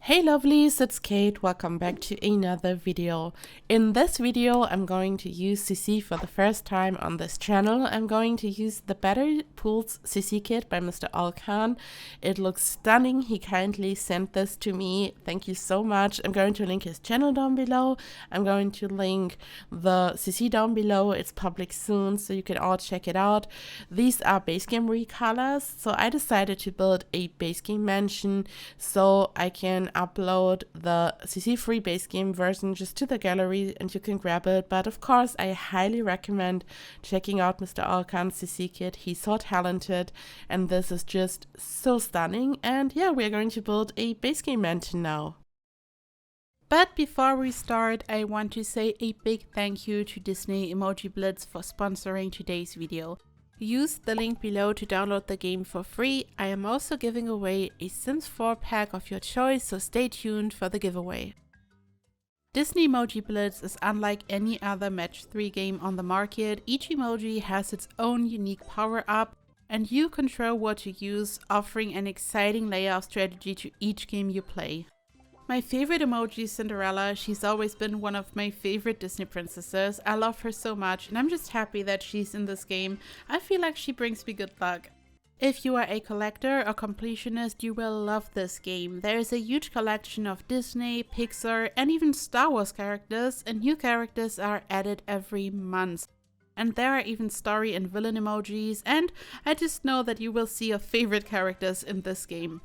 Hey lovelies, it's Kate. Welcome back to another video. In this video, I'm going to use CC for the first time on this channel. I'm going to use the Better Pools CC kit by Mr. Alkan. It looks stunning. He kindly sent this to me. Thank you so much. I'm going to link his channel down below. I'm going to link the CC down below. It's public soon, so you can all check it out. These are base game recolors, so I decided to build a base game mansion so I can upload the CC free base game version just to the gallery and you can grab it. But of course, I highly recommend checking out Mr. Alkan's CC kit. He's so talented and this is just so stunning. And yeah, we're going to build a base game mansion now. But before we start, I want to say a big thank you to Disney Emoji Blitz for sponsoring today's video. Use the link below to download the game for free. I am also giving away a Sims 4 pack of your choice, so stay tuned for the giveaway. Disney Emoji Blitz is unlike any other match 3 game on the market. Each emoji has its own unique power-up, and you control what to use, offering an exciting layer of strategy to each game you play. My favorite emoji is Cinderella. She's always been one of my favorite Disney princesses. I love her so much and I'm just happy that she's in this game. I feel like she brings me good luck. If you are a collector or completionist, you will love this game. There is a huge collection of Disney, Pixar and even Star Wars characters, and new characters are added every month. And there are even story and villain emojis, and I just know that you will see your favorite characters in this game.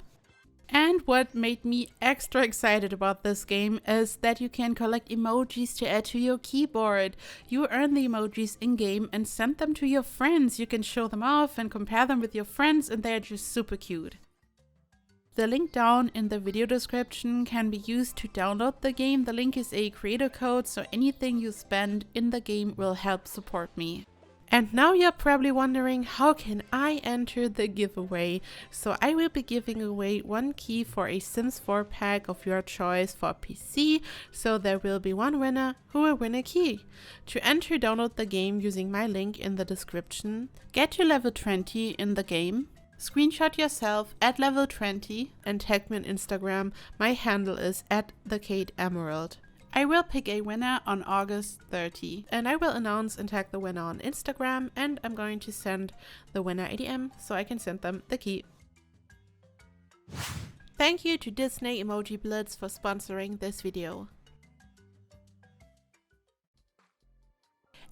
And what made me extra excited about this game is that you can collect emojis to add to your keyboard. You earn the emojis in-game and send them to your friends. You can show them off and compare them with your friends, and they're just super cute. The link down in the video description can be used to download the game. The link is a creator code, so anything you spend in the game will help support me. And now you're probably wondering, how can I enter the giveaway? So I will be giving away one key for a Sims 4 pack of your choice for PC. So there will be one winner who will win a key. To enter, download the game using my link in the description. Get to level 20 in the game. Screenshot yourself at level 20 and tag me on Instagram. My handle is @KateEmerald. I will pick a winner on August 30 and I will announce and tag the winner on Instagram, and I'm going to send the winner a DM so I can send them the key. Thank you to Disney Emoji Blitz for sponsoring this video.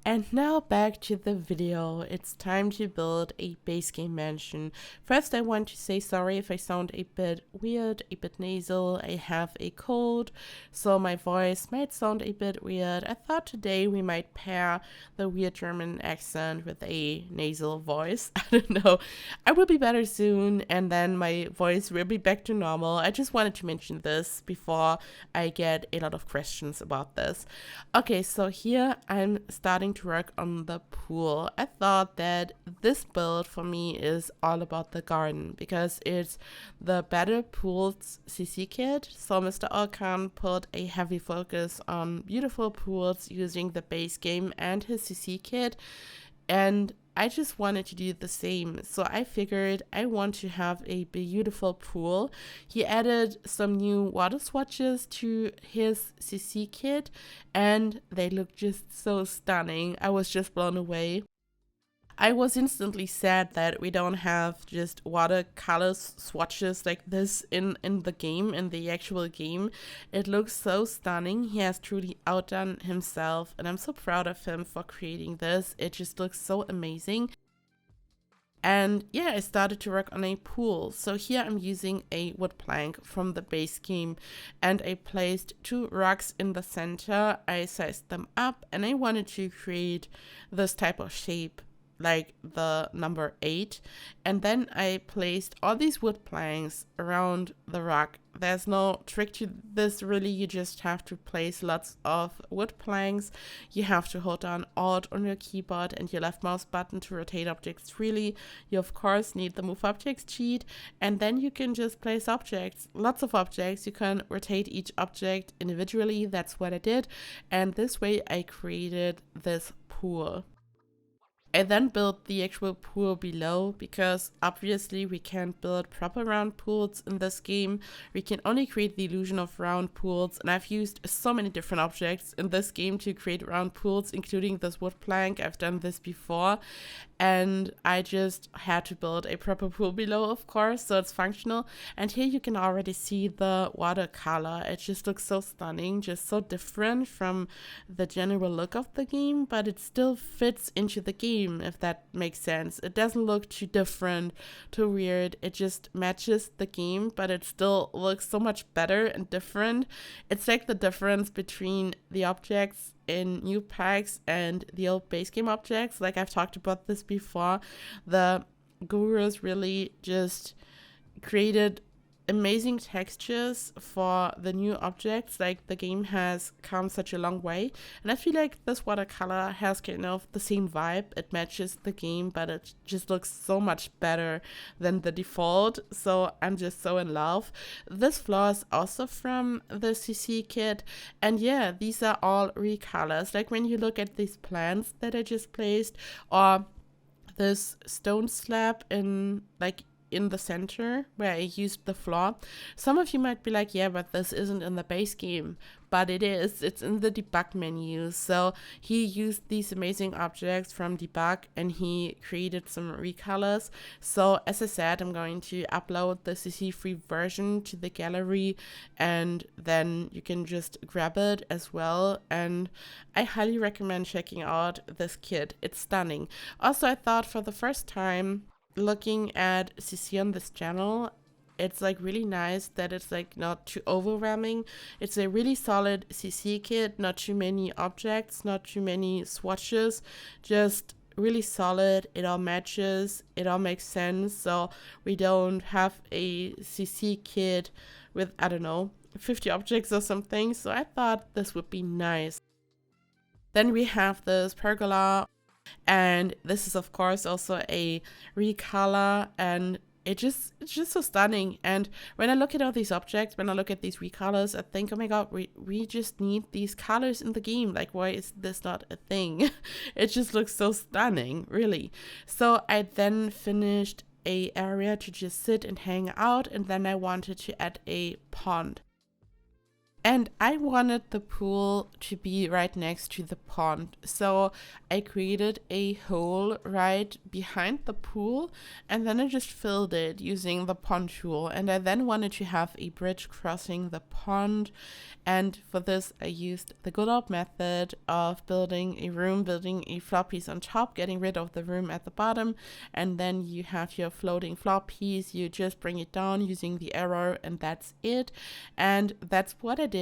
And now back to the video. It's time to build a base game mansion. First, I want to say sorry if I sound a bit weird, a bit nasal. I have a cold, so my voice might sound a bit weird. I thought today we might pair the weird German accent with a nasal voice. I don't know. I will be better soon, and then my voice will be back to normal. I just wanted to mention this before I get a lot of questions about this. Okay, so here I'm starting to work on the pool. I thought that this build for me is all about the garden because it's the Better Pools CC kit. So Mr. Alkan put a heavy focus on beautiful pools using the base game and his CC kit, and I just wanted to do the same. So I figured I want to have a beautiful pool. He added some new water swatches to his CC kit and they look just so stunning. I was just blown away. I was instantly sad that we don't have just watercolor swatches like this in the game, in the actual game. It looks so stunning. He has truly outdone himself and I'm so proud of him for creating this. It just looks so amazing. And yeah, I started to work on a pool. So here I'm using a wood plank from the base game and I placed 2 rocks in the center. I sized them up and I wanted to create this type of shape, like the number 8, and then I placed all these wood planks around the rock. There's no trick to this really, you just have to place lots of wood planks. You have to hold down Alt on your keyboard and your left mouse button to rotate objects freely. You of course need the move objects cheat, and then you can just place objects, lots of objects. You can rotate each object individually. That's what I did, and this way I created this pool. I then built the actual pool below because obviously we can't build proper round pools in this game. We can only create the illusion of round pools, and I've used so many different objects in this game to create round pools, including this wood plank. I've done this before, and I just had to build a proper pool below, of course, so it's functional. And here you can already see the watercolor. It just looks so stunning, just so different from the general look of the game, but it still fits into the game, if that makes sense. It doesn't look too different, too weird. It just matches the game, but it still looks so much better and different. It's like the difference between the objects in new packs and the old base game objects. Like I've talked about this before, the gurus really just created amazing textures for the new objects. Like the game has come such a long way, and I feel like this watercolor has kind of the same vibe. It matches the game, but it just looks so much better than the default, so I'm just so in love. This floor is also from the CC kit, and yeah, these are all recolors. Like when you look at these plants that I just placed, or this stone slab in the center where I used the floor. Some of you might be like, yeah, but this isn't in the base game. But it is. It's in the debug menu. So he used these amazing objects from debug and he created some recolors. So as I said, I'm going to upload the CC free version to the gallery, and then you can just grab it as well. And I highly recommend checking out this kit. It's stunning. Also, I thought for the first time looking at CC on this channel, it's like really nice that it's like not too overwhelming. It's a really solid CC kit, not too many objects, not too many swatches, just really solid. It all matches, it all makes sense. So we don't have a CC kit with, I don't know, 50 objects or something. So I thought this would be nice. Then we have this pergola, and this is of course also a recolor, and it's just so stunning. And when I look at all these objects, when I look at these recolors, I think, oh my god, we just need these colors in the game. Like, why is this not a thing? It just looks so stunning, really. So I then finished a area to just sit and hang out, and then I wanted to add a pond. And I wanted the pool to be right next to the pond. So I created a hole right behind the pool, and then I just filled it using the pond tool. And I then wanted to have a bridge crossing the pond. And for this, I used the good old method of building a room, building a floor piece on top, getting rid of the room at the bottom. And then you have your floating floor piece. You just bring it down using the arrow, and that's it. And that's what I did.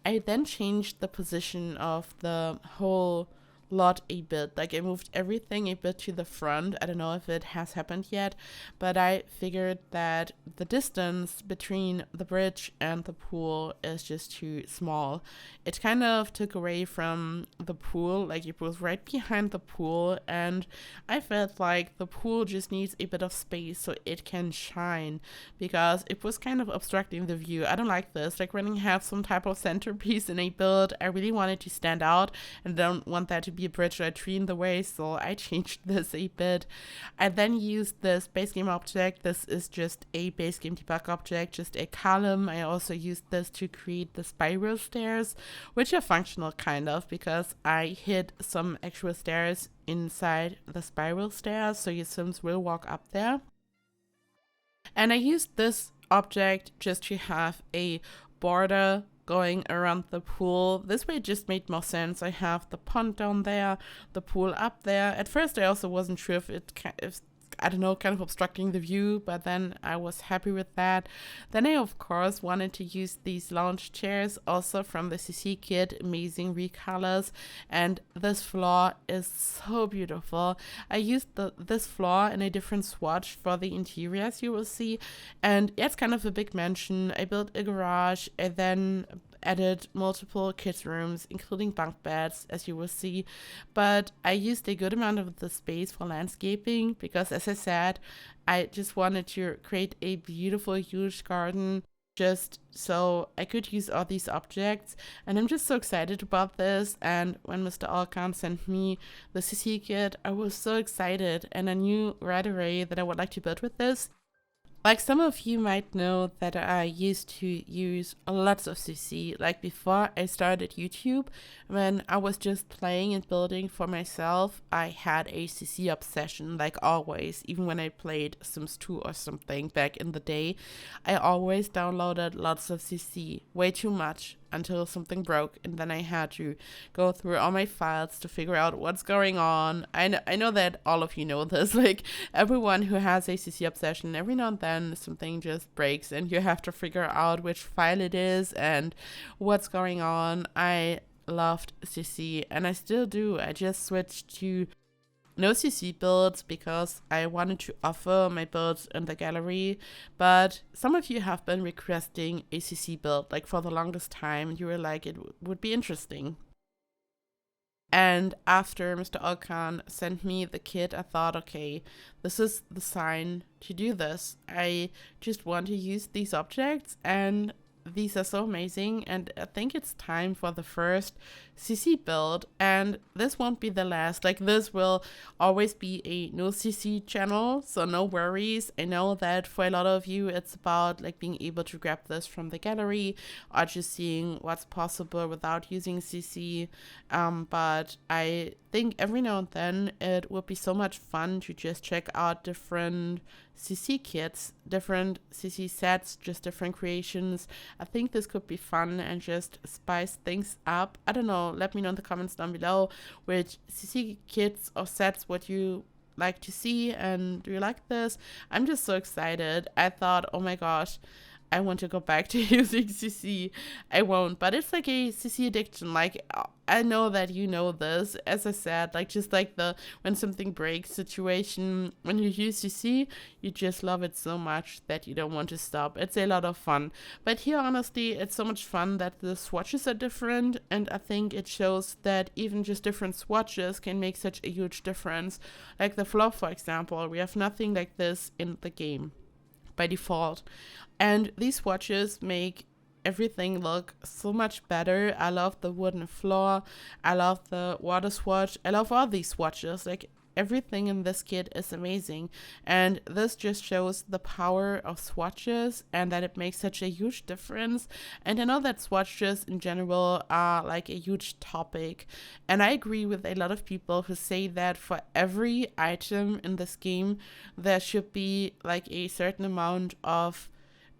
I then changed the position of the whole lot a bit. Like I moved everything a bit to the front. I don't know if it has happened yet, but I figured that the distance between the bridge and the pool is just too small. It kind of took away from the pool. Like it was right behind the pool, and I felt like the pool just needs a bit of space so it can shine, because it was kind of obstructing the view. I don't like this. Like when you have some type of centerpiece in a build, I really want it to stand out and don't want that to be a bridge or a tree in the way, so I changed this a bit. I then used this base game object. This is just a base game debug object, just a column. I also used this to create the spiral stairs, which are functional kind of, because I hid some actual stairs inside the spiral stairs, so your Sims will walk up there. And I used this object just to have a border going around the pool. This way it just made more sense. I have the pond down there, the pool up there. At first I also wasn't sure if I don't know, kind of obstructing the view, but then I was happy with that. Then I, of course, wanted to use these lounge chairs, also from the CC kit, amazing recolors, and this floor is so beautiful. I used this floor in a different swatch for the interiors, you will see, and it's kind of a big mansion. I built a garage, and then added multiple kids' rooms, including bunk beds, as you will see. But I used a good amount of the space for landscaping because, as I said, I just wanted to create a beautiful, huge garden just so I could use all these objects. And I'm just so excited about this. And when Mr. Alkan sent me the CC kit, I was so excited, and I knew right away that I would like to build with this. Like some of you might know that I used to use lots of CC, like before I started YouTube, when I was just playing and building for myself, I had a CC obsession, like always. Even when I played Sims 2 or something back in the day, I always downloaded lots of CC, way too much, until something broke, and then I had to go through all my files to figure out what's going on. I know that all of you know this, like everyone who has a CC obsession, every now and then something just breaks and you have to figure out which file it is and what's going on. I loved CC, and I still do. I just switched to no CC builds because I wanted to offer my builds in the gallery, but some of you have been requesting a CC build, like for the longest time. You were like, it would be interesting. And after Mr. Alkan sent me the kit, I thought, okay, this is the sign to do this. I just want to use these objects, and these are so amazing, and I think it's time for the first CC build, and this won't be the last. Like, this will always be a no CC channel, so no worries. I know that for a lot of you it's about like being able to grab this from the gallery or just seeing what's possible without using CC, but I think every now and then it would be so much fun to just check out different CC kits, different CC sets, just different creations. I think this could be fun and just spice things up. I don't know, let me know in the comments down below which CC kits or sets would you like to see, and do you like this? I'm just so excited. I thought, oh my gosh, I want to go back to using CC. I won't, but it's like a CC addiction. Like, I know that you know this, as I said, like just like the when something breaks situation, when you use CC, you just love it so much that you don't want to stop. It's a lot of fun. But here, honestly, it's so much fun that the swatches are different, and I think it shows that even just different swatches can make such a huge difference. Like the floor, for example, we have nothing like this in the game by default, and these swatches make everything look so much better. I love the wooden floor, I love the water swatch, I love all these swatches. Like, everything in this kit is amazing, and this just shows the power of swatches and that it makes such a huge difference. And I know that swatches in general are like a huge topic, and I agree with a lot of people who say that for every item in this game there should be like a certain amount of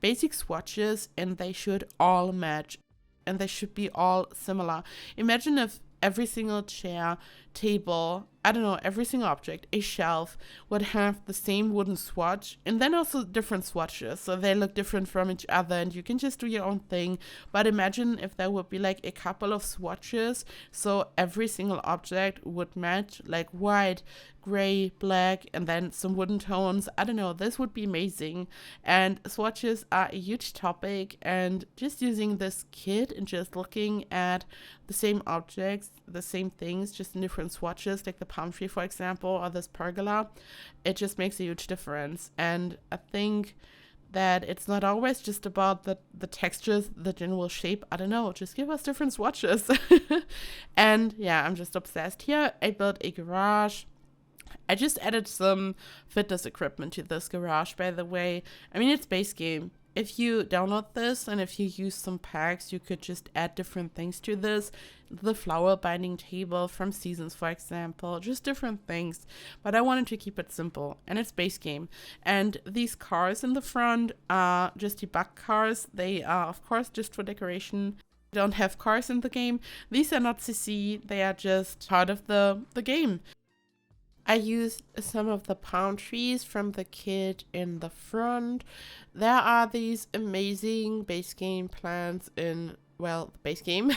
basic swatches, and they should all match, and they should be all similar. Imagine if every single chair, table, I don't know, every single object, a shelf, would have the same wooden swatch, and then also different swatches, so they look different from each other, and you can just do your own thing. But imagine if there would be like a couple of swatches, so every single object would match, like white, gray, black, and then some wooden tones. I don't know, this would be amazing. And swatches are a huge topic, and just using this kit and just looking at the same objects, the same things, just in different swatches, like the palm tree, for example, or this pergola, it just makes a huge difference. And I think that it's not always just about the textures, the general shape. I don't know, just give us different swatches. And yeah, I'm just obsessed. Here I built a garage. I just added some fitness equipment to this garage, by the way. I mean, it's base game. If you download this and if you use some packs, you could just add different things to this. The flower binding table from Seasons, for example, just different things. But I wanted to keep it simple, and it's base game. And these cars in the front are just debug cars. They are, of course, just for decoration. Don't have cars in the game. These are not CC, they are just part of the game. I used some of the palm trees from the kit in the front. There are these amazing base game plants in, well, the base game.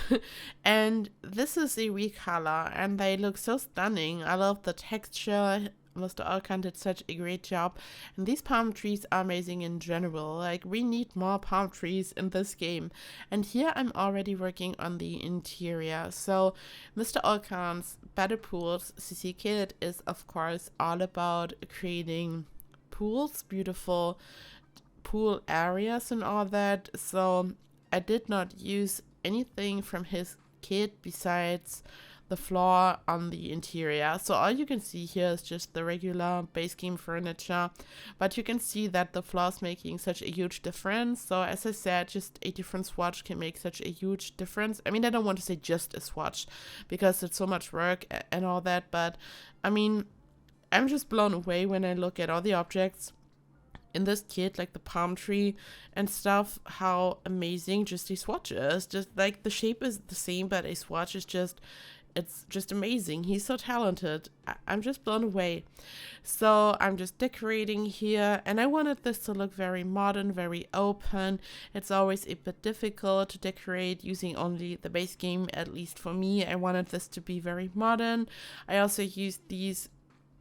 And this is a recolor, and they look so stunning. I love the texture. Mr. Alkan did such a great job, and these palm trees are amazing in general. Like, we need more palm trees in this game. And here I'm already working on the interior. So Mr. Alkan's Better Pools CC kit is of course all about creating pools, beautiful pool areas and all that, so I did not use anything from his kit besides the floor on the interior. So all you can see here is just the regular base game furniture, but you can see that the floor is making such a huge difference. So as I said, just a different swatch can make such a huge difference. I mean, I don't want to say just a swatch because it's so much work and all that, but I mean, I'm just blown away when I look at all the objects in this kit, like the palm tree and stuff, how amazing just a swatch is. Just like the shape is the same, but a swatch is just, it's just amazing. He's so talented. I'm just blown away. So I'm just decorating here, and I wanted this to look very modern, very open. It's always a bit difficult to decorate using only the base game, at least for me. I wanted this to be very modern. I also used these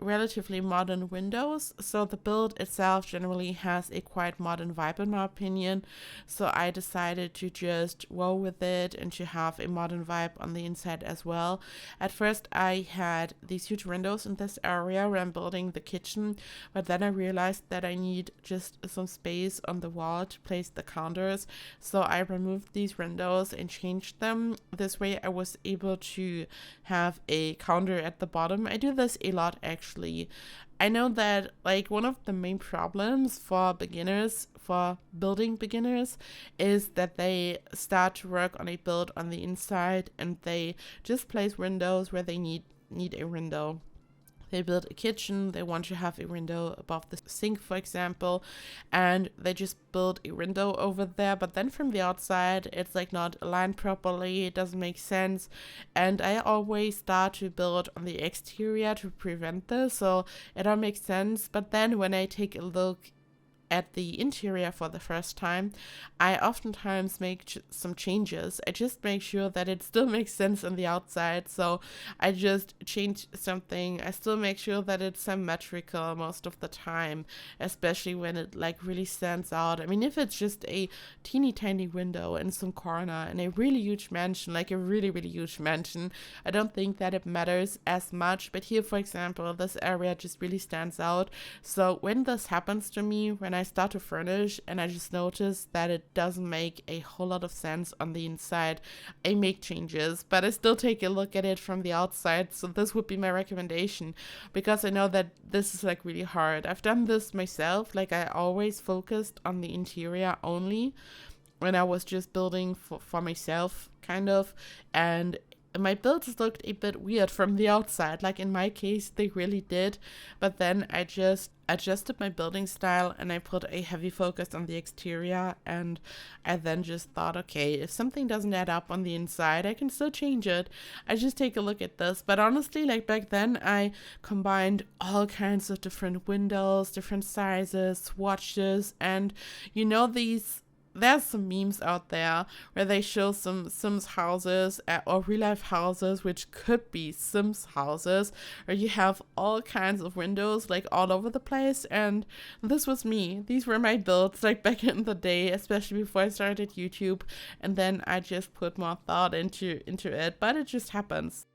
relatively modern windows, so the build itself generally has a quite modern vibe in my opinion, so I decided to just roll with it and to have a modern vibe on the inside as well. At first I had these huge windows in this area where I'm building the kitchen, but then I realized that I need just some space on the wall to place the counters, so I removed these windows and changed them. This way I was able to have a counter at the bottom. I do this a lot actually. I know that like one of the main problems for beginners, for building beginners, is that they start to work on a build on the inside and they just place windows where they need a window. They build a kitchen, they want to have a window above the sink, for example, and they just build a window over there, but then from the outside, it's like not aligned properly, it doesn't make sense, and I always start to build on the exterior to prevent this, so it all makes sense, but then when I take a look at the interior for the first time, I oftentimes make some changes. I just make sure that it still makes sense on the outside, so I just change something. I still make sure that it's symmetrical most of the time, especially when it like really stands out. I mean, if it's just a teeny tiny window in some corner in a really huge mansion, like a really huge mansion, I don't think that it matters as much, but here, for example, this area just really stands out. So when this happens to me, when I start to furnish and I just notice that it doesn't make a whole lot of sense on the inside, I make changes, but I still take a look at it from the outside. So this would be my recommendation, because I know that this is like really hard. I've done this myself, like I always focused on the interior only when I was just building for myself kind of, and my builds looked a bit weird from the outside, like in my case they really did, but then I just adjusted my building style and I put a heavy focus on the exterior, and I then just thought, okay, if something doesn't add up on the inside, I can still change it. I just take a look at this. But honestly, like back then I combined all kinds of different windows, different sizes, swatches, and you know, there's some memes out there where they show some Sims houses or real life houses, which could be Sims houses, where you have all kinds of windows like all over the place. And this was me. These were my builds like back in the day, especially before I started YouTube. And then I just put more thought into it, but it just happens.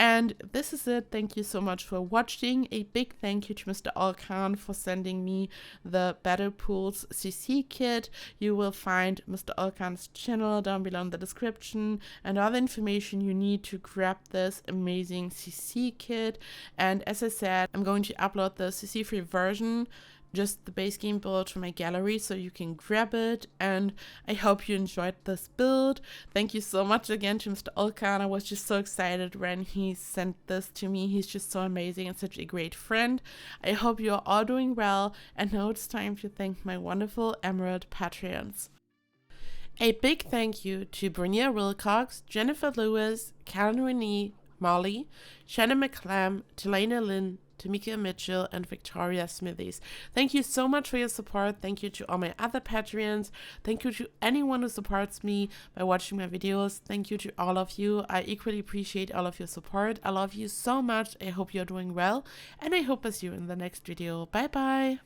And this is it. Thank you so much for watching. A big thank you to Mr. Alkan for sending me the Battle Pools CC kit. You will find Mr. Alkan's channel down below in the description and all the information you need to grab this amazing CC kit. And as I said, I'm going to upload the CC free version, just the base game build, to my gallery so you can grab it. And I hope you enjoyed this build. Thank you so much again to Mr. Alkan. I was just so excited when he sent this to me. He's just so amazing and such a great friend. I hope you're all doing well, and now it's time to thank my wonderful Emerald Patreons. A big thank you to Brenia Wilcox, Jennifer Lewis, Karen Renee, Molly, Shannon McClam, Telena Lynn, Tamika Mitchell, and Victoria Smithies. Thank you so much for your support. Thank you to all my other Patreons. Thank you to anyone who supports me by watching my videos. Thank you to all of you. I equally appreciate all of your support. I love you so much. I hope you're doing well, and I hope to see you in the next video. Bye bye.